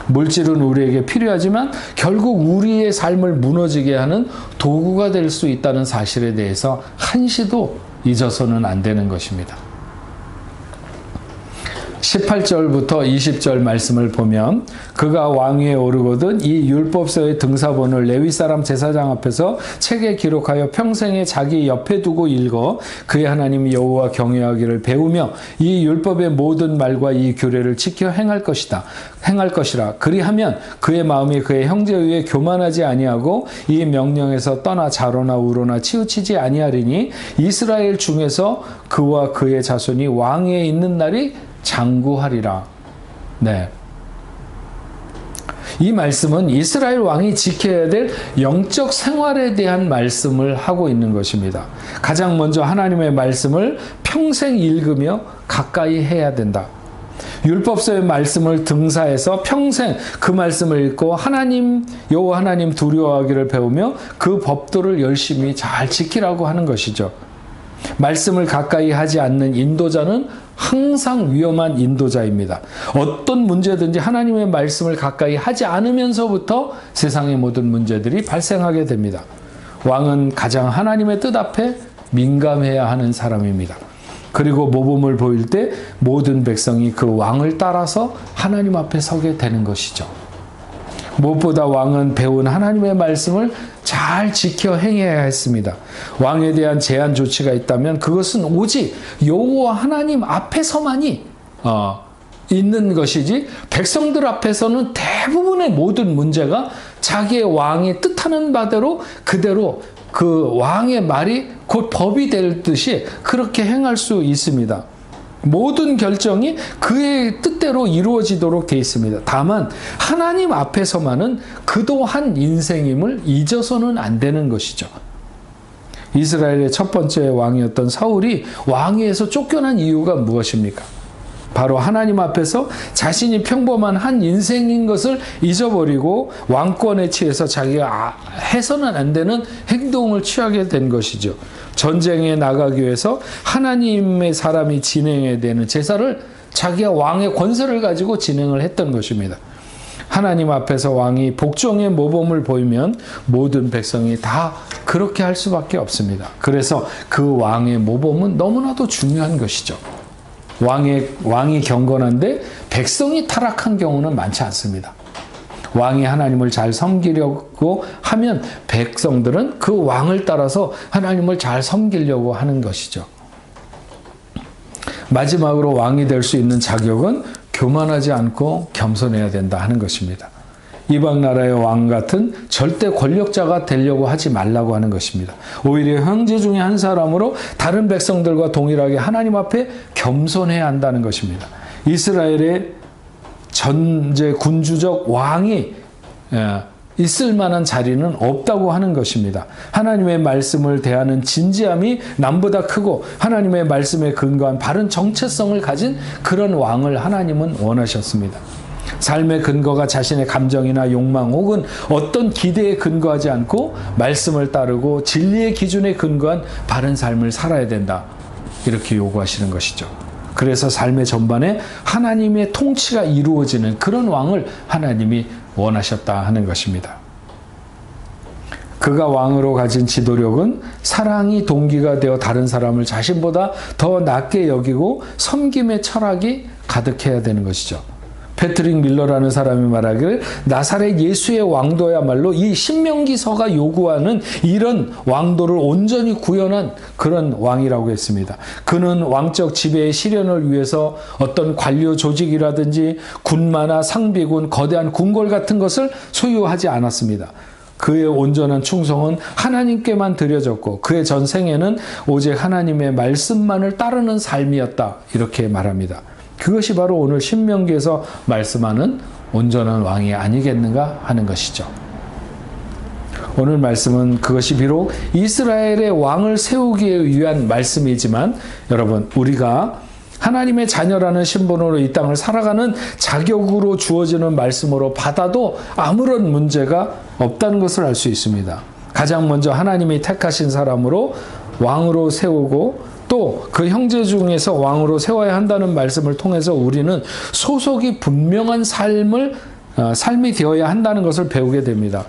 물질은 우리에게 필요하지만 결국 우리의 삶을 무너지게 하는 도구가 될 수 있다는 사실에 대해서 한시도 잊어서는 안 되는 것입니다. 18절부터 20절 말씀을 보면 그가 왕위에 오르거든 이 율법서의 등사본을 레위 사람 제사장 앞에서 책에 기록하여 평생에 자기 옆에 두고 읽어 그의 하나님 여호와 경외하기를 배우며 이 율법의 모든 말과 이 규례를 지켜 행할 것이라. 그리하면 그의 마음이 그의 형제 위에 교만하지 아니하고 이 명령에서 떠나 자로나 우로나 치우치지 아니하리니 이스라엘 중에서 그와 그의 자손이 왕위에 있는 날이 장구하리라. 네. 이 말씀은 이스라엘 왕이 지켜야 될 영적 생활에 대한 말씀을 하고 있는 것입니다. 가장 먼저 하나님의 말씀을 평생 읽으며 가까이 해야 된다. 율법서의 말씀을 등사해서 평생 그 말씀을 읽고 하나님 여호와 하나님 두려워하기를 배우며 그 법도를 열심히 잘 지키라고 하는 것이죠. 말씀을 가까이 하지 않는 인도자는 항상 위험한 인도자입니다. 어떤 문제든지 하나님의 말씀을 가까이 하지 않으면서부터 세상의 모든 문제들이 발생하게 됩니다. 왕은 가장 하나님의 뜻 앞에 민감해야 하는 사람입니다. 그리고 모범을 보일 때 모든 백성이 그 왕을 따라서 하나님 앞에 서게 되는 것이죠. 무엇보다 왕은 배운 하나님의 말씀을 잘 지켜 행해야 했습니다. 왕에 대한 제한 조치가 있다면 그것은 오직 여호와 하나님 앞에서만이 있는 것이지 백성들 앞에서는 대부분의 모든 문제가 자기의 왕이 뜻하는 바대로 그대로 그 왕의 말이 곧 법이 될 듯이 그렇게 행할 수 있습니다. 모든 결정이 그의 뜻대로 이루어지도록 되어 있습니다. 다만 하나님 앞에서만은 그도한 인생임을 잊어서는 안 되는 것이죠. 이스라엘의 첫 번째 왕이었던 사울이 왕위에서 쫓겨난 이유가 무엇입니까? 바로 하나님 앞에서 자신이 평범한 한 인생인 것을 잊어버리고 왕권에 취해서 자기가 해서는 안 되는 행동을 취하게 된 것이죠. 전쟁에 나가기 위해서 하나님의 사람이 진행해야 되는 제사를 자기가 왕의 권세를 가지고 진행을 했던 것입니다. 하나님 앞에서 왕이 복종의 모범을 보이면 모든 백성이 다 그렇게 할 수밖에 없습니다. 그래서 그 왕의 모범은 너무나도 중요한 것이죠. 왕이 경건한데 백성이 타락한 경우는 많지 않습니다. 왕이 하나님을 잘 섬기려고 하면 백성들은 그 왕을 따라서 하나님을 잘 섬기려고 하는 것이죠. 마지막으로 왕이 될 수 있는 자격은 교만하지 않고 겸손해야 된다 하는 것입니다. 이방 나라의 왕 같은 절대 권력자가 되려고 하지 말라고 하는 것입니다. 오히려 형제 중에 한 사람으로 다른 백성들과 동일하게 하나님 앞에 겸손해야 한다는 것입니다. 이스라엘의 전제 군주적 왕이 있을 만한 자리는 없다고 하는 것입니다. 하나님의 말씀을 대하는 진지함이 남보다 크고 하나님의 말씀에 근거한 바른 정체성을 가진 그런 왕을 하나님은 원하셨습니다. 삶의 근거가 자신의 감정이나 욕망 혹은 어떤 기대에 근거하지 않고 말씀을 따르고 진리의 기준에 근거한 바른 삶을 살아야 된다. 이렇게 요구하시는 것이죠. 그래서 삶의 전반에 하나님의 통치가 이루어지는 그런 왕을 하나님이 원하셨다 하는 것입니다. 그가 왕으로 가진 지도력은 사랑이 동기가 되어 다른 사람을 자신보다 더 낮게 여기고 섬김의 철학이 가득해야 되는 것이죠. 패트릭 밀러라는 사람이 말하기를 나사렛 예수의 왕도야말로 이 신명기서가 요구하는 이런 왕도를 온전히 구현한 그런 왕이라고 했습니다. 그는 왕적 지배의 실현을 위해서 어떤 관료 조직이라든지 군마나 상비군, 거대한 궁궐 같은 것을 소유하지 않았습니다. 그의 온전한 충성은 하나님께만 드려졌고 그의 전생에는 오직 하나님의 말씀만을 따르는 삶이었다. 이렇게 말합니다. 그것이 바로 오늘 신명기에서 말씀하는 온전한 왕이 아니겠는가 하는 것이죠. 오늘 말씀은 그것이 비록 이스라엘의 왕을 세우기 위한 말씀이지만 여러분, 우리가 하나님의 자녀라는 신분으로 이 땅을 살아가는 자격으로 주어지는 말씀으로 받아도 아무런 문제가 없다는 것을 알 수 있습니다. 가장 먼저 하나님이 택하신 사람으로 왕으로 세우고 또 그 형제 중에서 왕으로 세워야 한다는 말씀을 통해서 우리는 소속이 분명한 삶이 되어야 한다는 것을 배우게 됩니다.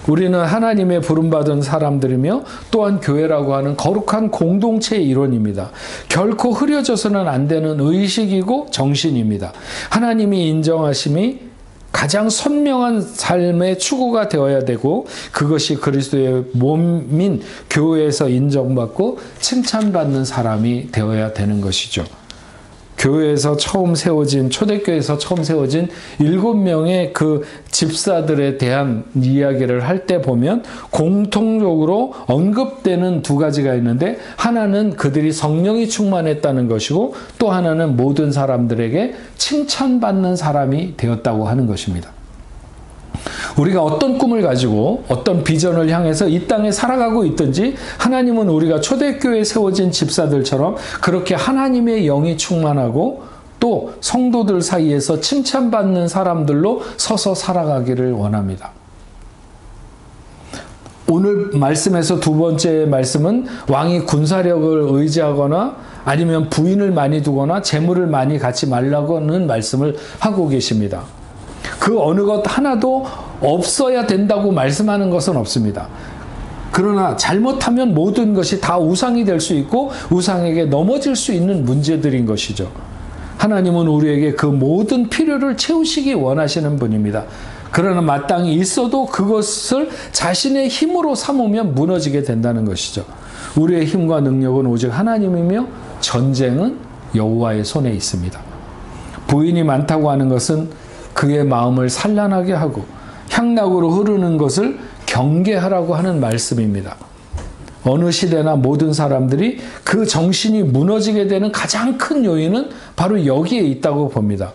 우리는 하나님의 부름받은 사람들이며 또한 교회라고 하는 거룩한 공동체의 일원입니다. 결코 흐려져서는 안 되는 의식이고 정신입니다. 하나님이 인정하심이 가장 선명한 삶의 추구가 되어야 되고 그것이 그리스도의 몸인 교회에서 인정받고 칭찬받는 사람이 되어야 되는 것이죠. 교회에서 처음 세워진, 초대교회에서 처음 세워진 7명의 그 집사들에 대한 이야기를 할 때 보면 공통적으로 언급되는 두 가지가 있는데 하나는 그들이 성령이 충만했다는 것이고 또 하나는 모든 사람들에게 칭찬받는 사람이 되었다고 하는 것입니다. 우리가 어떤 꿈을 가지고 어떤 비전을 향해서 이 땅에 살아가고 있든지 하나님은 우리가 초대교회에 세워진 집사들처럼 그렇게 하나님의 영이 충만하고 또 성도들 사이에서 칭찬받는 사람들로 서서 살아가기를 원합니다. 오늘 말씀에서 두 번째 말씀은 왕이 군사력을 의지하거나 아니면 부인을 많이 두거나 재물을 많이 갖지 말라고는 말씀을 하고 계십니다. 그 어느 것 하나도 없어야 된다고 말씀하는 것은 없습니다. 그러나 잘못하면 모든 것이 다 우상이 될 수 있고 우상에게 넘어질 수 있는 문제들인 것이죠. 하나님은 우리에게 그 모든 필요를 채우시기 원하시는 분입니다. 그러나 마땅히 있어도 그것을 자신의 힘으로 삼으면 무너지게 된다는 것이죠. 우리의 힘과 능력은 오직 하나님이며 전쟁은 여호와의 손에 있습니다. 부인이 많다고 하는 것은 그의 마음을 산란하게 하고 향락으로 흐르는 것을 경계하라고 하는 말씀입니다. 어느 시대나 모든 사람들이 그 정신이 무너지게 되는 가장 큰 요인은 바로 여기에 있다고 봅니다.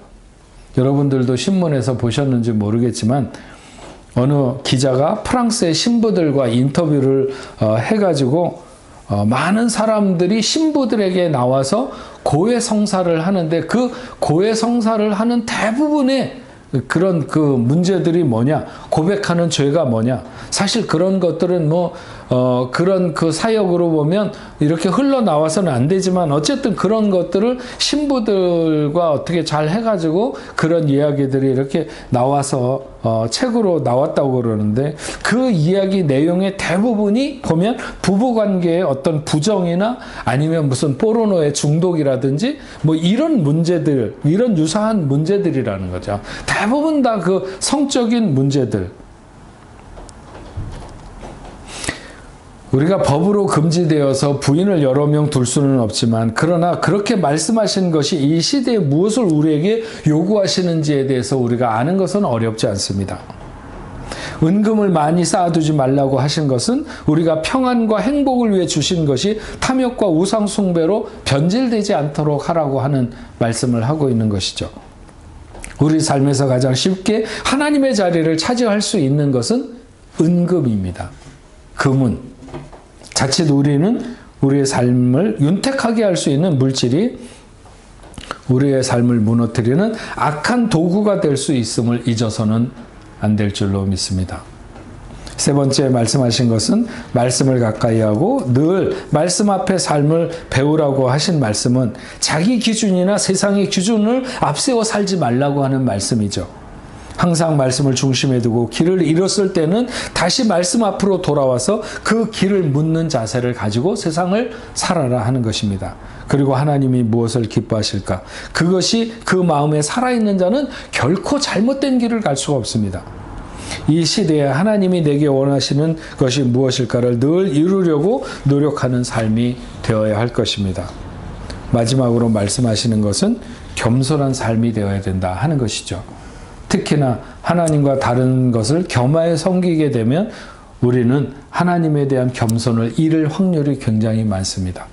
여러분들도 신문에서 보셨는지 모르겠지만 어느 기자가 프랑스의 신부들과 인터뷰를 해가지고 많은 사람들이 신부들에게 나와서 고해성사를 하는데 그 고해성사를 하는 대부분의 그런 그 문제들이 뭐냐, 고백하는 죄가 뭐냐, 사실 그런 것들은 그런 그 사역으로 보면 이렇게 흘러나와서는 안 되지만 어쨌든 그런 것들을 신부들과 어떻게 잘 해가지고 그런 이야기들이 이렇게 나와서 책으로 나왔다고 그러는데 그 이야기 내용의 대부분이 보면 부부관계의 어떤 부정이나 아니면 무슨 포르노의 중독이라든지 이런 문제들, 이런 유사한 문제들이라는 거죠. 대부분 다 그 성적인 문제들. 우리가 법으로 금지되어서 부인을 여러 명 둘 수는 없지만 그러나 그렇게 말씀하신 것이 이 시대에 무엇을 우리에게 요구하시는지에 대해서 우리가 아는 것은 어렵지 않습니다. 은금을 많이 쌓아두지 말라고 하신 것은 우리가 평안과 행복을 위해 주신 것이 탐욕과 우상 숭배로 변질되지 않도록 하라고 하는 말씀을 하고 있는 것이죠. 우리 삶에서 가장 쉽게 하나님의 자리를 차지할 수 있는 것은 은금입니다. 금은. 자칫 우리는 우리의 삶을 윤택하게 할 수 있는 물질이 우리의 삶을 무너뜨리는 악한 도구가 될 수 있음을 잊어서는 안 될 줄로 믿습니다. 세 번째 말씀하신 것은 말씀을 가까이 하고 늘 말씀 앞에 삶을 배우라고 하신 말씀은 자기 기준이나 세상의 기준을 앞세워 살지 말라고 하는 말씀이죠. 항상 말씀을 중심에 두고 길을 잃었을 때는 다시 말씀 앞으로 돌아와서 그 길을 묻는 자세를 가지고 세상을 살아라 하는 것입니다. 그리고 하나님이 무엇을 기뻐하실까? 그것이 그 마음에 살아있는 자는 결코 잘못된 길을 갈 수가 없습니다. 이 시대에 하나님이 내게 원하시는 것이 무엇일까를 늘 이루려고 노력하는 삶이 되어야 할 것입니다. 마지막으로 말씀하시는 것은 겸손한 삶이 되어야 된다 하는 것이죠. 특히나 하나님과 다른 것을 겸하여 섬기게 되면 우리는 하나님에 대한 겸손을 잃을 확률이 굉장히 많습니다.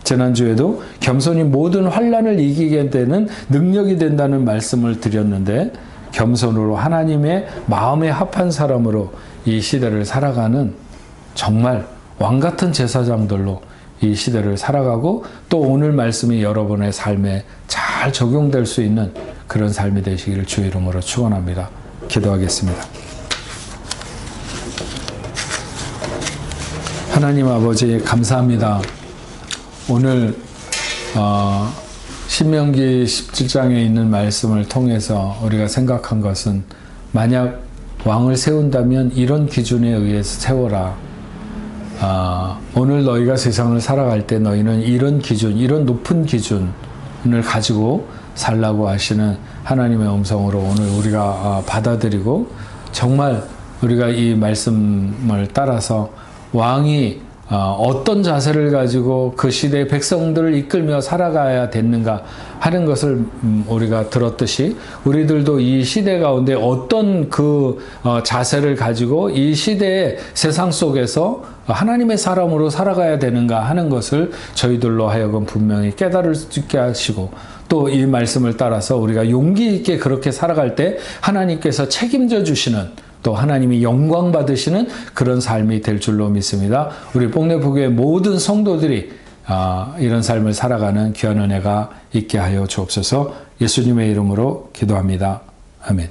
지난주에도 겸손이 모든 환난을 이기게 되는 능력이 된다는 말씀을 드렸는데 겸손으로 하나님의 마음에 합한 사람으로 이 시대를 살아가는 정말 왕같은 제사장들로 이 시대를 살아가고 또 오늘 말씀이 여러분의 삶에 잘 적용될 수 있는 그런 삶이 되시기를 주의 이름으로 축원합니다. 기도하겠습니다. 하나님 아버지 감사합니다. 오늘 신명기 17장에 있는 말씀을 통해서 우리가 생각한 것은 만약 왕을 세운다면 이런 기준에 의해서 세워라. 오늘 너희가 세상을 살아갈 때 너희는 이런 기준, 이런 높은 기준을 가지고 살라고 하시는 하나님의 음성으로 오늘 우리가 받아들이고 정말 우리가 이 말씀을 따라서 왕이 어떤 자세를 가지고 그 시대의 백성들을 이끌며 살아가야 됐는가 하는 것을 우리가 들었듯이 우리들도 이 시대 가운데 어떤 그 자세를 가지고 이 시대의 세상 속에서 하나님의 사람으로 살아가야 되는가 하는 것을 저희들로 하여금 분명히 깨달을 수 있게 하시고 또 이 말씀을 따라서 우리가 용기 있게 그렇게 살아갈 때 하나님께서 책임져 주시는 또 하나님이 영광 받으시는 그런 삶이 될 줄로 믿습니다. 우리 뽕내부교의 모든 성도들이 이런 삶을 살아가는 귀한 은혜가 있게 하여 주옵소서. 예수님의 이름으로 기도합니다. 아멘.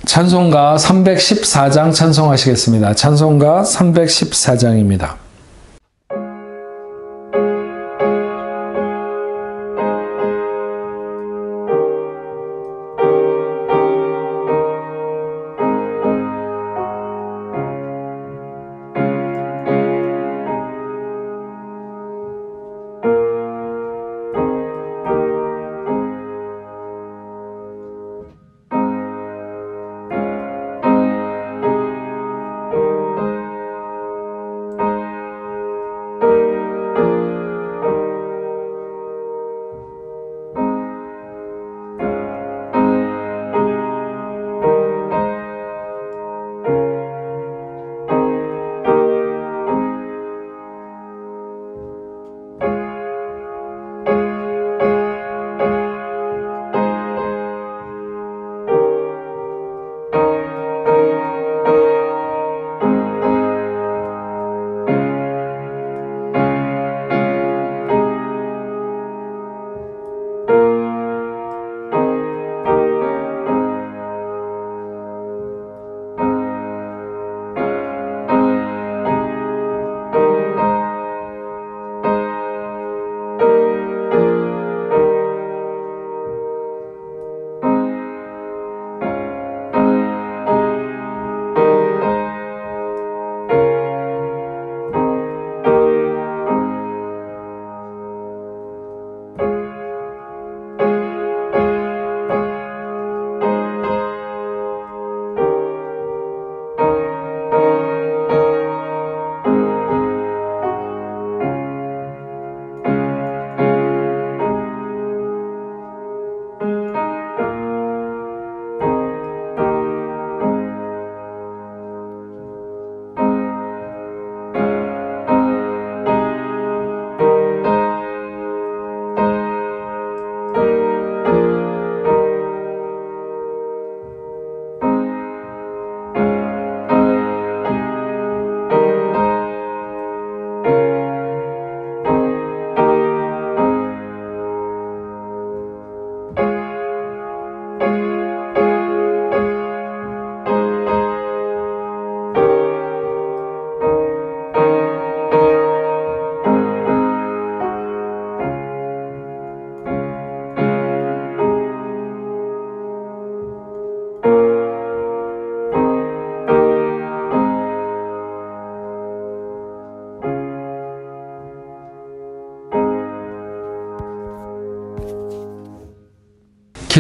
찬송가 314장 찬송하시겠습니다. 찬송가 314장입니다.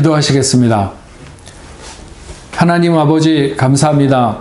기도하시겠습니다. 하나님 아버지 감사합니다.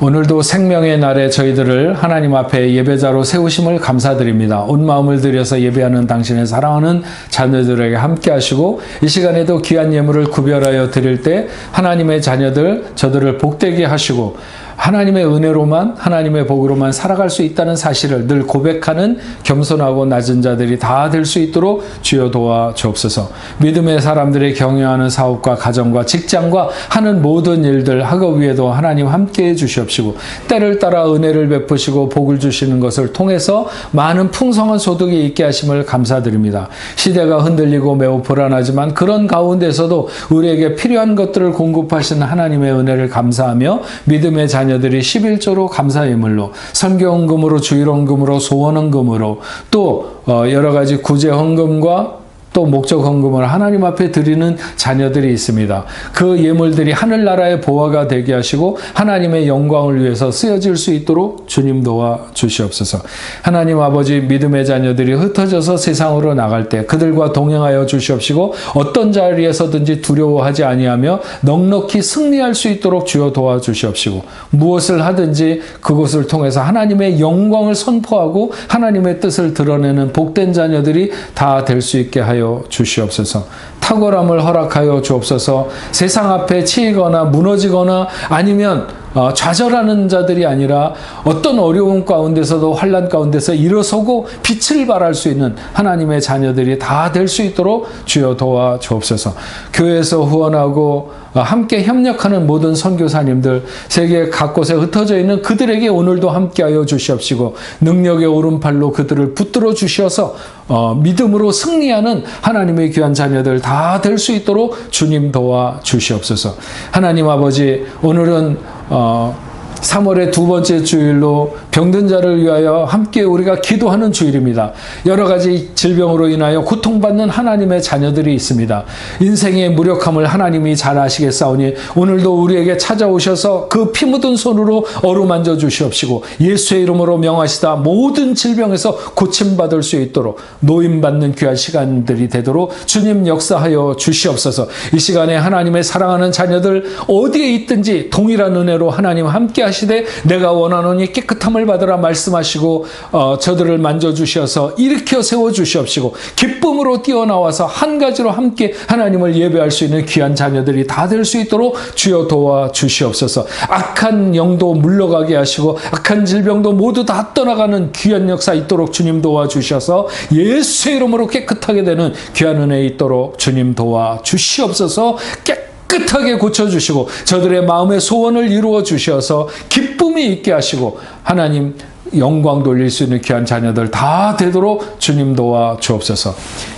오늘도 생명의 날에 저희들을 하나님 앞에 예배자로 세우심을 감사드립니다. 온 마음을 들여서 예배하는 당신의 사랑하는 자녀들에게 함께 하시고 이 시간에도 귀한 예물을 구별하여 드릴 때 하나님의 자녀들 저들을 복되게 하시고 하나님의 은혜로만 하나님의 복으로만 살아갈 수 있다는 사실을 늘 고백하는 겸손하고 낮은 자들이 다 될 수 있도록 주여 도와 주옵소서. 믿음의 사람들의 경영하는 사업과 가정과 직장과 하는 모든 일들 학업 위에도 하나님 함께해 주시옵시고 때를 따라 은혜를 베푸시고 복을 주시는 것을 통해서 많은 풍성한 소득이 있게 하심을 감사드립니다. 시대가 흔들리고 매우 불안하지만 그런 가운데서도 우리에게 필요한 것들을 공급하시는 하나님의 은혜를 감사하며 믿음의 자녀들이 11조로 감사예물로 선교헌금으로 주일헌금으로 소원헌금으로 또 여러 가지 구제헌금과 또 목적헌금을 하나님 앞에 드리는 자녀들이 있습니다. 그 예물들이 하늘나라의 보화가 되게 하시고 하나님의 영광을 위해서 쓰여질 수 있도록 주님 도와 주시옵소서. 하나님 아버지 믿음의 자녀들이 흩어져서 세상으로 나갈 때 그들과 동행하여 주시옵시고 어떤 자리에서든지 두려워하지 아니하며 넉넉히 승리할 수 있도록 주여 도와주시옵시고 무엇을 하든지 그것을 통해서 하나님의 영광을 선포하고 하나님의 뜻을 드러내는 복된 자녀들이 다 될 수 있게 하여 주시옵소서. 탁월함을 허락하여 주옵소서. 세상 앞에 치이거나 무너지거나 아니면 좌절하는 자들이 아니라 어떤 어려움 가운데서도 환난 가운데서 일어서고 빛을 발할 수 있는 하나님의 자녀들이 다 될 수 있도록 주여 도와 주옵소서. 교회에서 후원하고 함께 협력하는 모든 선교사님들 세계 각곳에 흩어져 있는 그들에게 오늘도 함께하여 주시옵시고 능력의 오른팔로 그들을 붙들어 주셔서 믿음으로 승리하는 하나님의 귀한 자녀들 다 될 수 있도록 주님 도와 주시옵소서. 하나님 아버지 오늘은 3월의 두 번째 주일로 병든 자를 위하여 함께 우리가 기도하는 주일입니다. 여러 가지 질병으로 인하여 고통받는 하나님의 자녀들이 있습니다. 인생의 무력함을 하나님이 잘 아시겠사오니 오늘도 우리에게 찾아오셔서 그 피 묻은 손으로 어루만져 주시옵시고 예수의 이름으로 명하시다 모든 질병에서 고침받을 수 있도록 노임받는 귀한 시간들이 되도록 주님 역사하여 주시옵소서. 이 시간에 하나님의 사랑하는 자녀들 어디에 있든지 동일한 은혜로 하나님 함께 하시되 내가 원하노니 깨끗함을 받으라 말씀하시고 저들을 만져주셔서 일으켜 세워주시옵시고 기쁨으로 뛰어나와서 한 가지로 함께 하나님을 예배할 수 있는 귀한 자녀들이 다 될 수 있도록 주여 도와주시옵소서. 악한 영도 물러가게 하시고 악한 질병도 모두 다 떠나가는 귀한 역사 있도록 주님 도와주셔서 예수의 이름으로 깨끗하게 되는 귀한 은혜 있도록 주님 도와주시옵소서. 깨끗하게 고쳐주시고 저들의 마음의 소원을 이루어 주셔서 기쁨이 있게 하시고 하나님 영광 돌릴 수 있는 귀한 자녀들 다 되도록 주님 도와 주옵소서.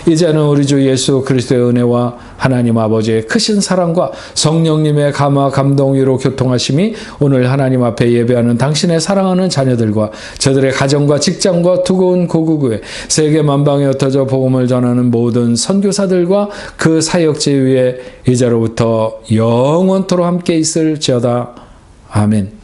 이제는 우리 주 예수 그리스도의 은혜와 하나님 아버지의 크신 사랑과 성령님의 감화 감동 위로 교통하심이 오늘 하나님 앞에 예배하는 당신의 사랑하는 자녀들과 저들의 가정과 직장과 두고온 고국에 세계 만방에 흩어져 복음을 전하는 모든 선교사들과 그 사역지 위에 이제로부터 영원토록 함께 있을지어다. 아멘.